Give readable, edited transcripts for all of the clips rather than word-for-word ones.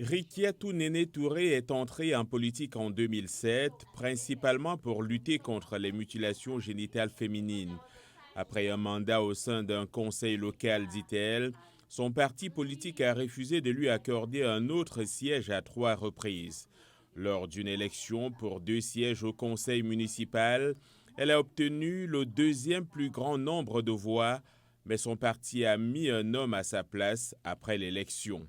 Rikiatou Néné Touré est entré en politique en 2007, principalement pour lutter contre les mutilations génitales féminines. Après un mandat au sein d'un conseil local, dit-elle, son parti politique a refusé de lui accorder un autre siège à 3 reprises. Lors d'une élection pour 2 sièges au conseil municipal, elle a obtenu le deuxième plus grand nombre de voix, mais son parti a mis un homme à sa place après l'élection.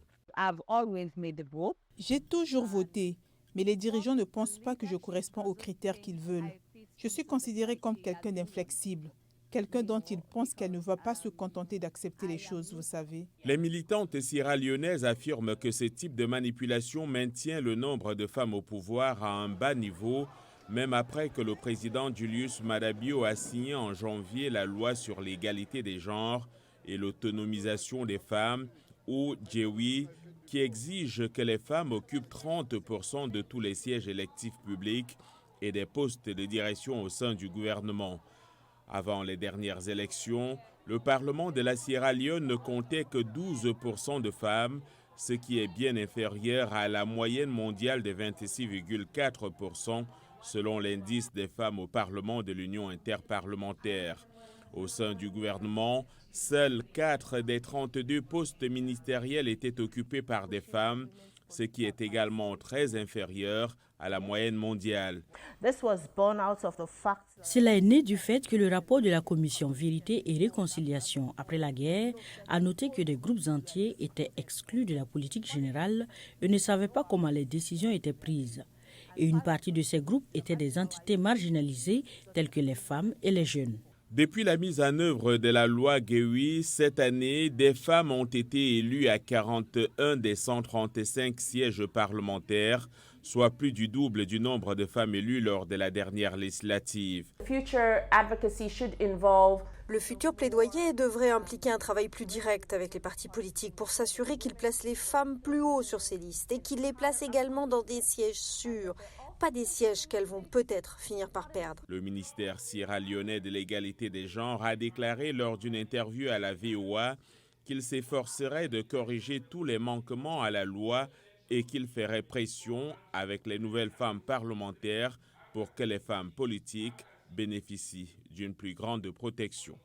J'ai toujours voté, mais les dirigeants ne pensent pas que je corresponds aux critères qu'ils veulent. Je suis considérée comme quelqu'un d'inflexible, quelqu'un dont ils pensent qu'elle ne va pas se contenter d'accepter les choses, vous savez. Les militantes sierra-léonaises affirment que ce type de manipulation maintient le nombre de femmes au pouvoir à un bas niveau, même après que le président Julius Maada Bio a signé en janvier la loi sur l'égalité des genres et l'autonomisation des femmes, ou JEWI, qui exige que les femmes occupent 30% de tous les sièges électifs publics et des postes de direction au sein du gouvernement. Avant les dernières élections, le Parlement de la Sierra Leone ne comptait que 12% de femmes, ce qui est bien inférieur à la moyenne mondiale de 26,4% selon l'indice des femmes au Parlement de l'Union interparlementaire. Au sein du gouvernement, seuls 4 des 32 postes ministériels étaient occupés par des femmes, ce qui est également très inférieur à la moyenne mondiale. Cela est né du fait que le rapport de la commission Vérité et Réconciliation après la guerre a noté que des groupes entiers étaient exclus de la politique générale et ne savaient pas comment les décisions étaient prises. Et une partie de ces groupes étaient des entités marginalisées telles que les femmes et les jeunes. Depuis la mise en œuvre de la loi GEWI, cette année, des femmes ont été élues à 41 des 135 sièges parlementaires, soit plus du double du nombre de femmes élues lors de la dernière législative. Le futur plaidoyer devrait impliquer un travail plus direct avec les partis politiques pour s'assurer qu'ils placent les femmes plus haut sur ces listes et qu'ils les placent également dans des sièges sûrs, pas des sièges qu'elles vont peut-être finir par perdre. Le ministère sierra-léonais de l'égalité des genres a déclaré lors d'une interview à la VOA qu'il s'efforcerait de corriger tous les manquements à la loi et qu'il ferait pression avec les nouvelles femmes parlementaires pour que les femmes politiques bénéficient d'une plus grande protection.